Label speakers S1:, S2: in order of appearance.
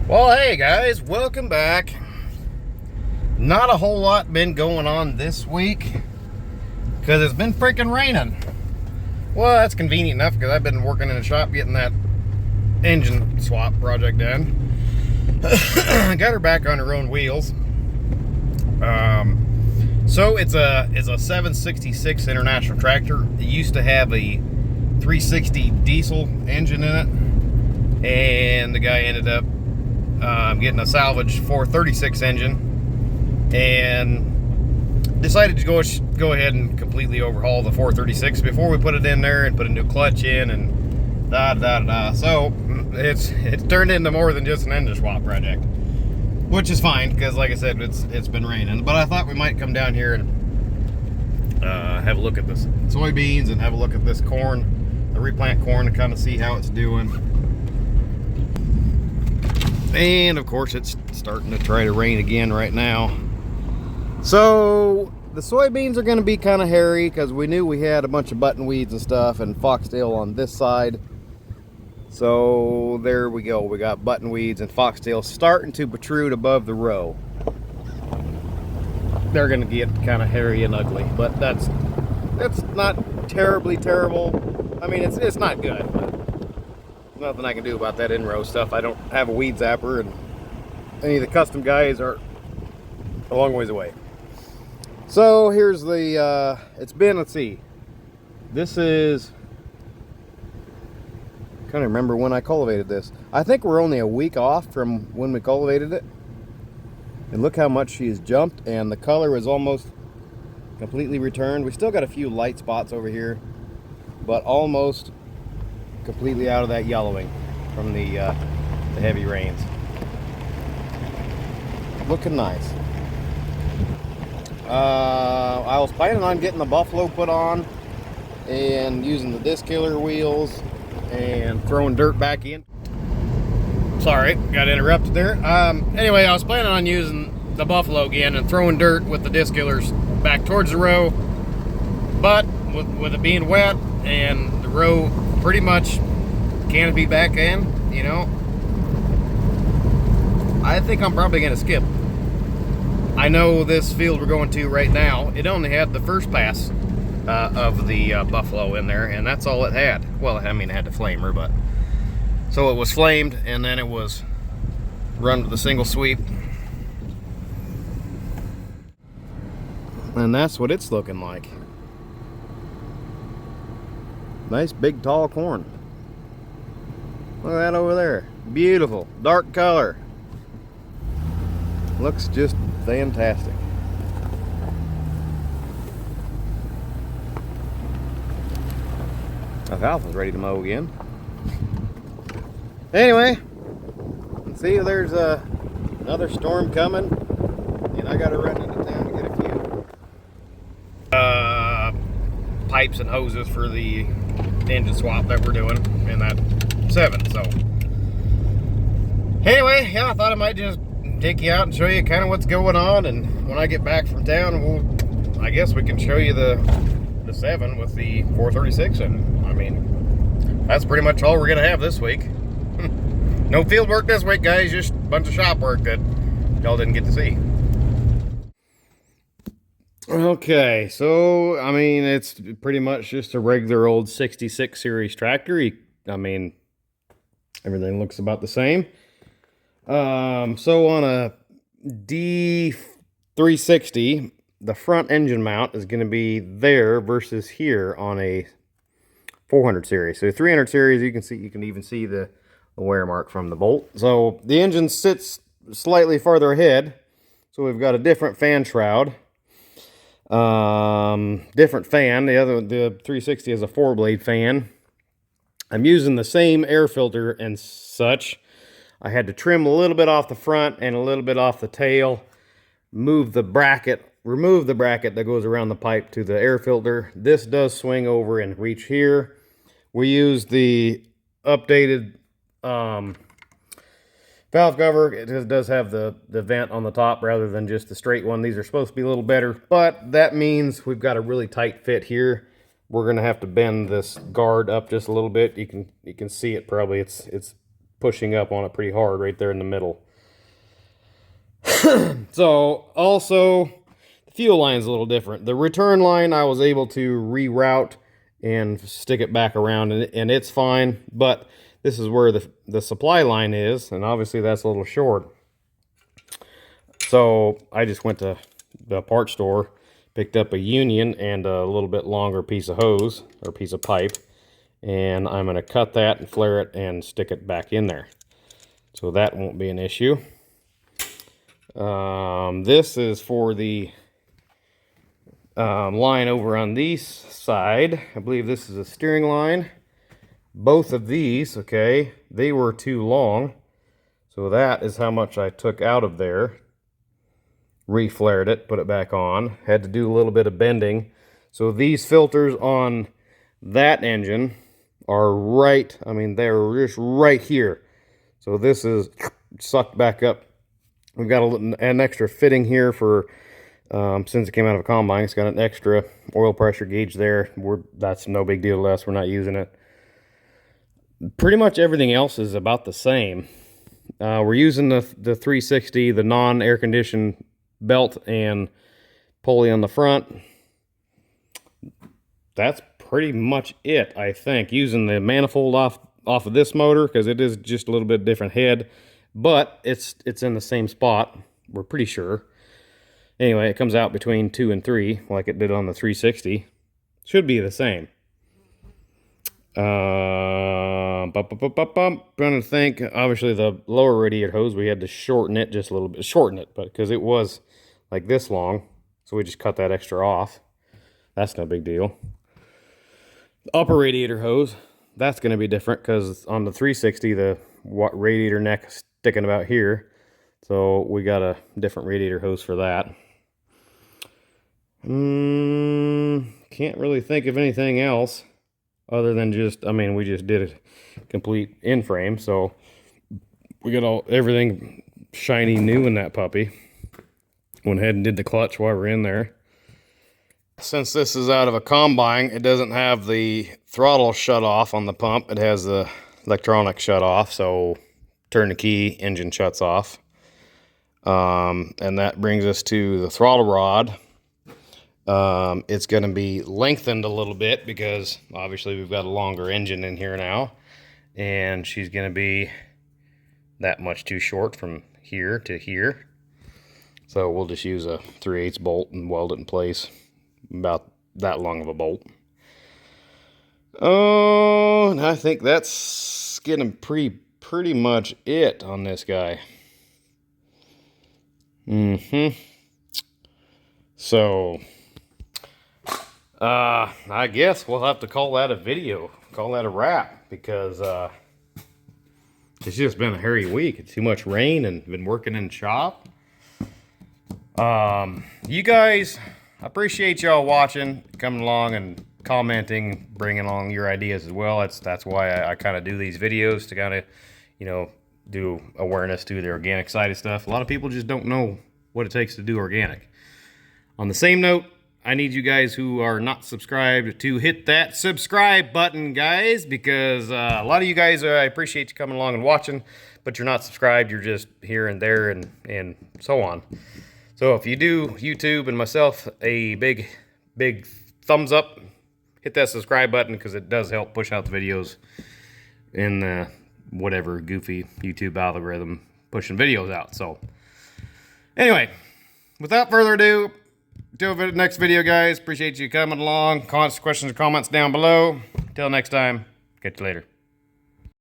S1: Well, hey guys, welcome back. Not a whole lot been going on this week because it's been freaking raining. Well, that's convenient enough because I've been working in the shop getting that engine swap project done. Got her back on her own wheels. So it's a 766 International tractor. It used to have a 360 diesel engine in it, and the guy ended up getting a salvage 436 engine and decided to go ahead and completely overhaul the 436 before we put it in there and put a new clutch in and so it's turned into more than just an engine swap project, which is fine because, like I said, it's been raining. But I thought we might come down here and have a look at this soybeans and have a look at this corn, the replant corn, to kind of see how it's doing. And of course it's starting to try to rain again right now. So the soybeans are going to be kind of hairy because we knew we had a bunch of button weeds and stuff and foxtail on this side. So there we go. We got button weeds and foxtail starting to protrude above the row. They're going to get kind of hairy and ugly, but that's not terribly terrible. I mean, it's not good, but nothing I can do about that in-row stuff. I don't have a weed zapper, and any of the custom guys are a long ways away. So here's the it's been, let's see, this is, I can't remember when I cultivated this. I think we're only a week off from when we cultivated it, and look how much she's jumped, and the color is almost completely returned. We still got a few light spots over here, but almost completely out of that yellowing from the heavy rains. Looking nice. I was planning on getting the Buffalo put on and using the disc killer wheels and throwing dirt back in. Sorry, got interrupted there. Anyway, I was planning on using the Buffalo again and throwing dirt with the disc killers back towards the row, but with it being wet and the row pretty much canopy back in, you know, I think I'm probably going to skip. I know this field we're going to right now, it only had the first pass of the Buffalo in there, and that's all it had. Well, I mean, it had the flamer, but so it was flamed, and then it was run with a single sweep, and that's what it's looking like. Nice big tall corn. Look at that over there. Beautiful, dark color. Looks just fantastic. Alfalfa's ready to mow again. Anyway, let's see if there's another storm coming, and I gotta run into town to get a few pipes and hoses for the engine swap that we're doing in that 7. So anyway, yeah, I thought I might just take you out and show you kind of what's going on, and when I get back from town, I guess we can show you the 7 with the 436, and I mean, that's pretty much all we're gonna have this week. No field work this week, guys, just a bunch of shop work that y'all didn't get to see. Okay, so I mean, it's pretty much just a regular old 66 series tractor. I mean, everything looks about the same. So on a D360, the front engine mount is going to be there versus here on a 400 series. So 300 series, you can even see the wear mark from the bolt. So the engine sits slightly farther ahead, so we've got a different fan shroud, different fan. The 360 is a 4-blade fan. I'm using the same air filter and such. I had to trim a little bit off the front and a little bit off the tail, remove the bracket that goes around the pipe to the air filter. This does swing over and reach here. We use the updated valve cover. It does have the vent on the top rather than just the straight one. These are supposed to be a little better, but that means we've got a really tight fit here. We're going to have to bend this guard up just a little bit. You can see it probably. It's pushing up on it pretty hard right there in the middle. So also the fuel line is a little different. The return line I was able to reroute and stick it back around, and it's fine, but this is where the supply line is, and obviously that's a little short. So I just went to the parts store, picked up a union and a little bit longer piece of hose or piece of pipe, and I'm going to cut that and flare it and stick it back in there. So that won't be an issue. This is for the line over on this side. I believe this is a steering line. Both of these, okay, they were too long. So that is how much I took out of there. Reflared it, put it back on. Had to do a little bit of bending. So these filters on that engine are right, I mean, they're just right here. So this is sucked back up. We've got an extra fitting here for, since it came out of a combine, it's got an extra oil pressure gauge there. That's no big deal to us. We're not using it. Pretty much everything else is about the same. We're using the 360, the non-air conditioned belt and pulley on the front. That's pretty much it, I think. Using the manifold off of this motor, because it is just a little bit different head, but it's in the same spot, we're pretty sure. Anyway, it comes out between 2 and 3 like it did on the 360. Should be the same. Trying to think. Obviously the lower radiator hose, we had to shorten it just a little bit, but because it was like this long, so we just cut that extra off. That's no big deal. The upper radiator hose, that's going to be different because on the 360 the radiator neck is sticking about here, so we got a different radiator hose for that. Can't really think of anything else other than just, I mean, we just did a complete in-frame, so we got everything shiny new in that puppy. Went ahead and did the clutch while we're in there. Since this is out of a combine, it doesn't have the throttle shut off on the pump. It has the electronic shut off, so turn the key, engine shuts off. And that brings us to the throttle rod. It's going to be lengthened a little bit because obviously we've got a longer engine in here now, and she's going to be that much too short from here to here. So we'll just use a 3/8 bolt and weld it in place, about that long of a bolt. Oh, and I think that's getting pretty much it on this guy. So I guess we'll have to call that a video, call that a wrap, because it's just been a hairy week. It's too much rain and been working in the shop. You guys, I appreciate y'all watching, coming along and commenting, bringing along your ideas as well. That's why I kind of do these videos, to kind of, you know, do awareness to the organic side of stuff. A lot of people just don't know what it takes to do organic. On the same note, I need you guys who are not subscribed to hit that subscribe button, guys, because a lot of you guys, I appreciate you coming along and watching, but you're not subscribed. You're just here and there and so on. So if you do YouTube and myself a big thumbs up, hit that subscribe button, because it does help push out the videos in the whatever goofy YouTube algorithm pushing videos out. So anyway, without further ado, till the next video, guys. Appreciate you coming along. Questions or comments down below. Till next time, catch you later.